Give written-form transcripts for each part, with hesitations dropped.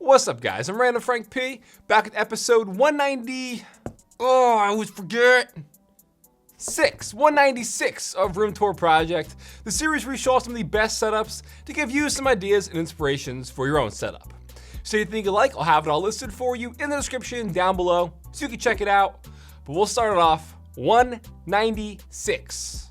What's up, guys? I'm randomfrankp, back with episode 190. Oh, I always forget. 196 of Room Tour Project, the series where we show off some of the best setups to give you some ideas and inspirations for your own setup. So anything you like, I'll have it all listed for you in the description down below so you can check it out. But we'll start it off 196.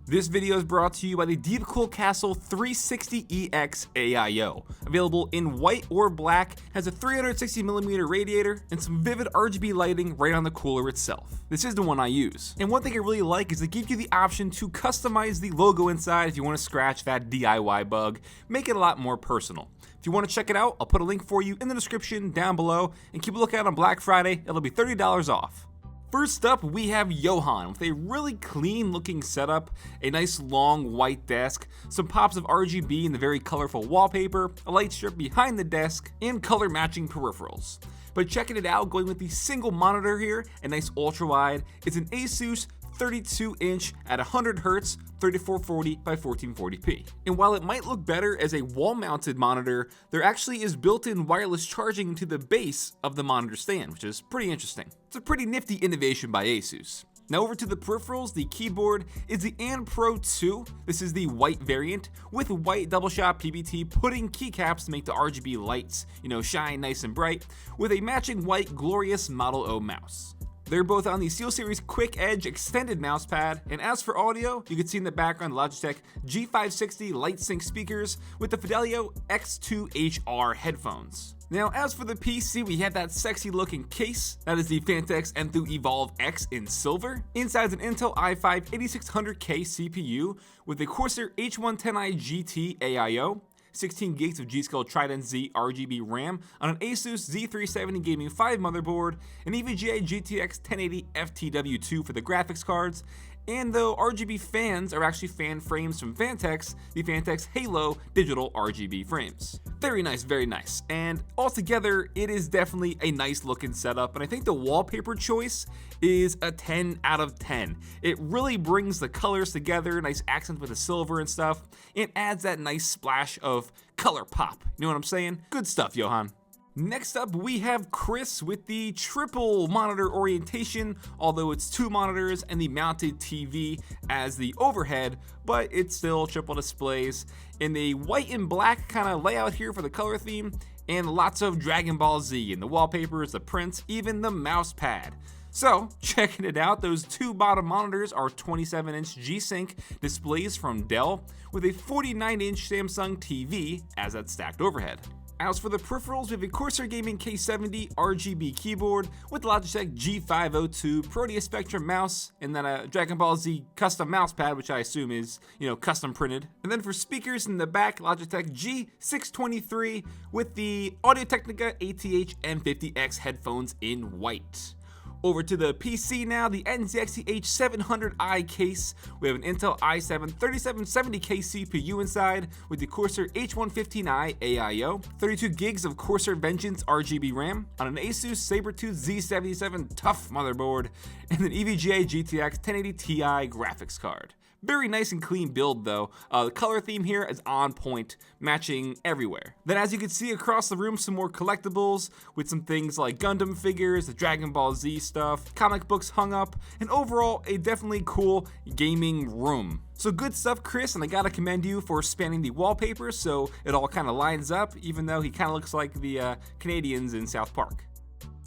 This video is brought to you by the Deepcool Castle 360EX AIO. Available in white or black, has a 360mm radiator and some vivid RGB lighting right on the cooler itself. This is the one I use. And one thing I really like is it gives you the option to customize the logo inside if you want to scratch that DIY bug, make it a lot more personal. If you want to check it out, I'll put a link for you in the description down below, and keep a lookout on Black Friday, it'll be $30 off. First up, we have Johann with a really clean looking setup, a nice long white desk, some pops of RGB in the very colorful wallpaper, a light strip behind the desk, and color matching peripherals. But checking it out, going with the single monitor here, a nice ultra wide, it's an Asus 32-inch at 100Hz, 3440 by 1440p. And while it might look better as a wall-mounted monitor, there actually is built-in wireless charging to the base of the monitor stand, which is pretty interesting. It's a pretty nifty innovation by Asus. Now over to the peripherals, the keyboard is the AND Pro 2. This is the white variant with white double shot PBT pudding keycaps to make the RGB lights, shine nice and bright, with a matching white glorious Model O mouse. They're both on the SteelSeries Quick Edge extended mousepad, and as for audio, you can see in the background the Logitech G560 LightSync speakers with the Fidelio X2HR headphones. Now as for the PC, we have that sexy looking case. That is the Phanteks Enthoo Evolve X in silver. Inside is an Intel i5 8600K CPU with a Corsair H110i GT AIO, 16 gigs of G-Skill Trident Z RGB RAM on an Asus Z370 Gaming 5 motherboard, an EVGA GTX 1080 FTW2 for the graphics cards, and though RGB fans are actually fan frames from Phanteks, the Phanteks Halo digital RGB frames. Very nice, very nice. And altogether, it is definitely a nice looking setup, and I think the wallpaper choice is a 10 out of 10. It really brings the colors together, nice accent with the silver and stuff, and adds that nice splash of color pop. You know what I'm saying? Good stuff, Johann. Next up, we have Chris with the triple monitor orientation, although it's two monitors and the mounted TV as the overhead, but it's still triple displays in the white and black kind of layout here for the color theme, and lots of Dragon Ball Z in the wallpapers, the prints, even the mouse pad. So, checking it out, those two bottom monitors are 27-inch G-Sync displays from Dell with a 49-inch Samsung TV as that stacked overhead. As for the peripherals, we have a Corsair Gaming K70 RGB keyboard with Logitech G502 Proteus Spectrum mouse, and then a Dragon Ball Z custom mouse pad, which I assume is, custom printed. And then for speakers in the back, Logitech G623 with the Audio-Technica ATH N50X headphones in white. Over to the PC now, the NZXT H700i case. We have an Intel i7 3770K CPU inside with the Corsair H115i AIO, 32 gigs of Corsair Vengeance RGB RAM on an Asus Sabertooth Z77 Tough motherboard, and an EVGA GTX 1080 Ti graphics card. Very nice and clean build though. The color theme here is on point, matching everywhere. Then as you can see across the room, some more collectibles with some things like Gundam figures, the Dragon Ball Z stuff, comic books hung up, and overall a definitely cool gaming room. So good stuff, Chris, and I gotta commend you for spanning the wallpaper so it all kind of lines up, even though he kind of looks like the Canadians in South Park.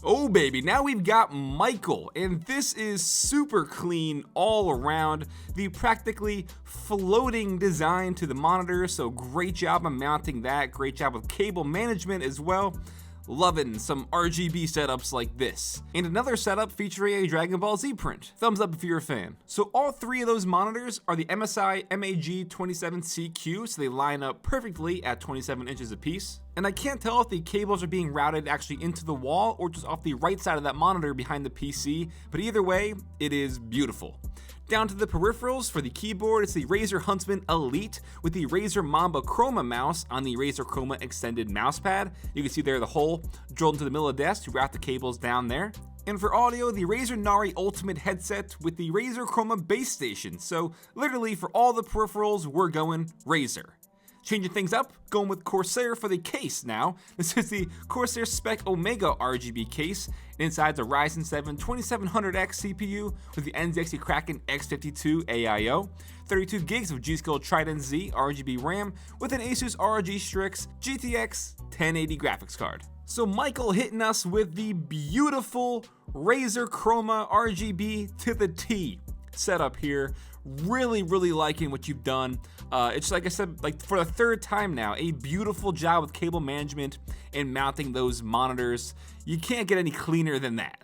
Oh baby, now we've got Michael, and this is super clean all around. The practically floating design to the monitor, so great job on mounting that, great job with cable management as well. Loving some RGB setups like this. And another setup featuring a Dragon Ball Z print. Thumbs up if you're a fan. So all three of those monitors are the MSI MAG27CQ, so they line up perfectly at 27 inches apiece. And I can't tell if the cables are being routed actually into the wall or just off the right side of that monitor behind the PC, but either way, it is beautiful. Down to the peripherals, for the keyboard, it's the Razer Huntsman Elite with the Razer Mamba Chroma mouse on the Razer Chroma extended mousepad. You can see there the hole drilled into the middle of the desk to route the cables down there. And for audio, the Razer Nari Ultimate headset with the Razer Chroma base station. So literally for all the peripherals, we're going Razer. Changing things up, going with Corsair for the case now. This is the Corsair Spec Omega RGB case. Inside the Ryzen 7 2700X CPU with the NZXT Kraken X52 AIO. 32 gigs of G-Skill Trident Z RGB RAM with an Asus ROG Strix GTX 1080 graphics card. So Michael hitting us with the beautiful Razer Chroma RGB to the T setup here. Really liking what you've done. It's like I said, like for the third time now, a beautiful job with cable management and mounting those monitors. You can't get any cleaner than that.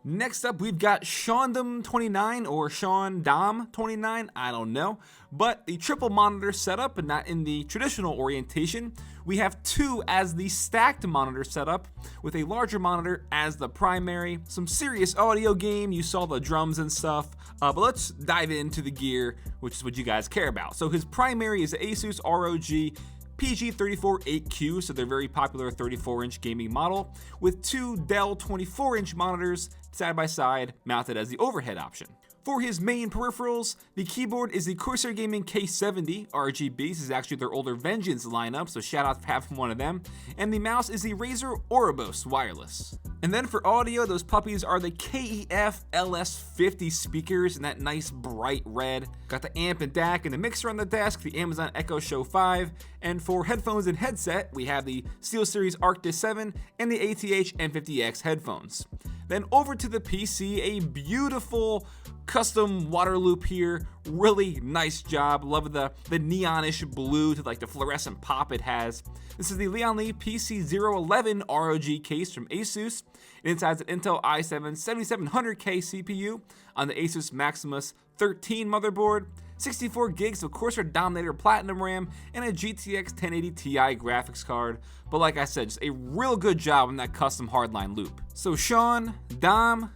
Next up, we've got Shondom29 or Shondom29, I don't know, but the triple monitor setup, but not in the traditional orientation. We have two as the stacked monitor setup with a larger monitor as the primary. Some serious audio game, you saw the drums and stuff, but let's dive into the gear, which is what you guys care about. So his primary is the Asus ROG PG34-8Q, so they're very popular 34-inch gaming model, with two Dell 24-inch monitors side by side mounted as the overhead option. For his main peripherals, the keyboard is the Corsair Gaming K70 RGB. This is actually their older Vengeance lineup, so shout out to having one of them. And the mouse is the Razer Oribos wireless. And then for audio, those puppies are the KEF LS50 speakers in that nice bright red. Got the amp and DAC and the mixer on the desk, the Amazon Echo Show 5. And for headphones and headset, we have the SteelSeries Arctis 7 and the ATH M50X headphones. Then over to the PC, a beautiful custom water loop here. Really nice job. Love the neonish blue to like the fluorescent pop it has. This is the Leon Lee PC011 ROG case from Asus. It insides an Intel i7 7700K CPU on the Asus Maximus 13 motherboard, 64 gigs of Corsair Dominator Platinum RAM, and a GTX 1080 Ti graphics card. But like I said, just a real good job on that custom hardline loop. So Sean Dom,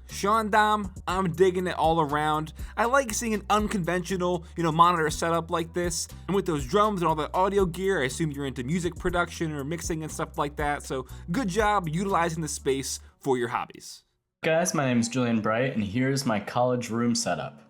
I'm digging it all around. I like seeing an unconventional, monitor setup like this. And with those drums and all the audio gear, I assume you're into music production or mixing and stuff like that. So good job utilizing the space for your hobbies. Guys, my name is Julian Bright, and here's my college room setup.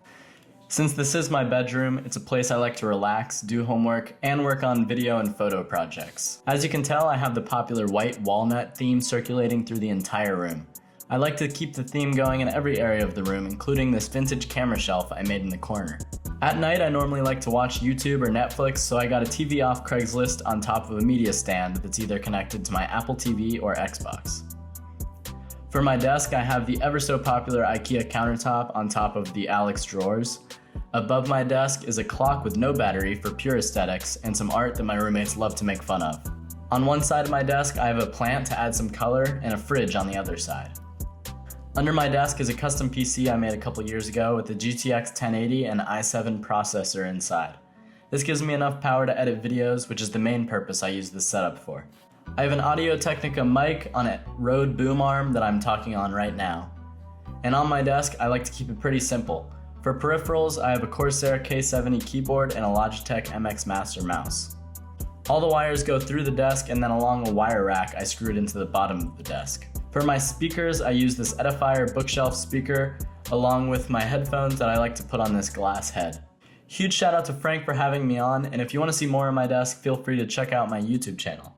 Since this is my bedroom, it's a place I like to relax, do homework, and work on video and photo projects. As you can tell, I have the popular white walnut theme circulating through the entire room. I like to keep the theme going in every area of the room, including this vintage camera shelf I made in the corner. At night, I normally like to watch YouTube or Netflix, so I got a TV off Craigslist on top of a media stand that's either connected to my Apple TV or Xbox. For my desk, I have the ever so popular IKEA countertop on top of the Alex drawers. Above my desk is a clock with no battery for pure aesthetics and some art that my roommates love to make fun of. On one side of my desk, I have a plant to add some color and a fridge on the other side. Under my desk is a custom PC I made a couple years ago with the GTX 1080 and i7 processor inside. This gives me enough power to edit videos, which is the main purpose I use this setup for. I have an Audio-Technica mic on a Rode boom arm that I'm talking on right now. And on my desk, I like to keep it pretty simple. For peripherals, I have a Corsair K70 keyboard and a Logitech MX Master mouse. All the wires go through the desk, and then along a wire rack I screwed into the bottom of the desk. For my speakers, I use this Edifier bookshelf speaker along with my headphones that I like to put on this glass head. Huge shout out to Frank for having me on, and if you want to see more on my desk, feel free to check out my YouTube channel.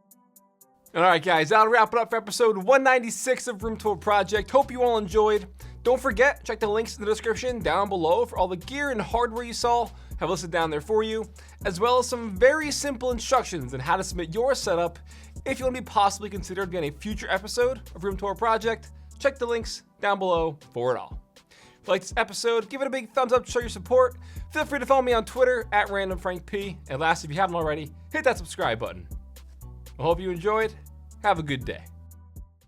Alright guys, that'll wrap it up for episode 196 of Room Tour Project. Hope you all enjoyed. Don't forget, check the links in the description down below for all the gear and hardware you saw. Have listed down there for you, as well as some very simple instructions on how to submit your setup if you want to be possibly considered in a future episode of Room Tour Project. Check the links down below for it all. If you like this episode, give it a big thumbs up to show your support. Feel free to follow me on Twitter at randomfrankp. And last, if you haven't already, hit that subscribe button. I hope you enjoyed. Have a good day.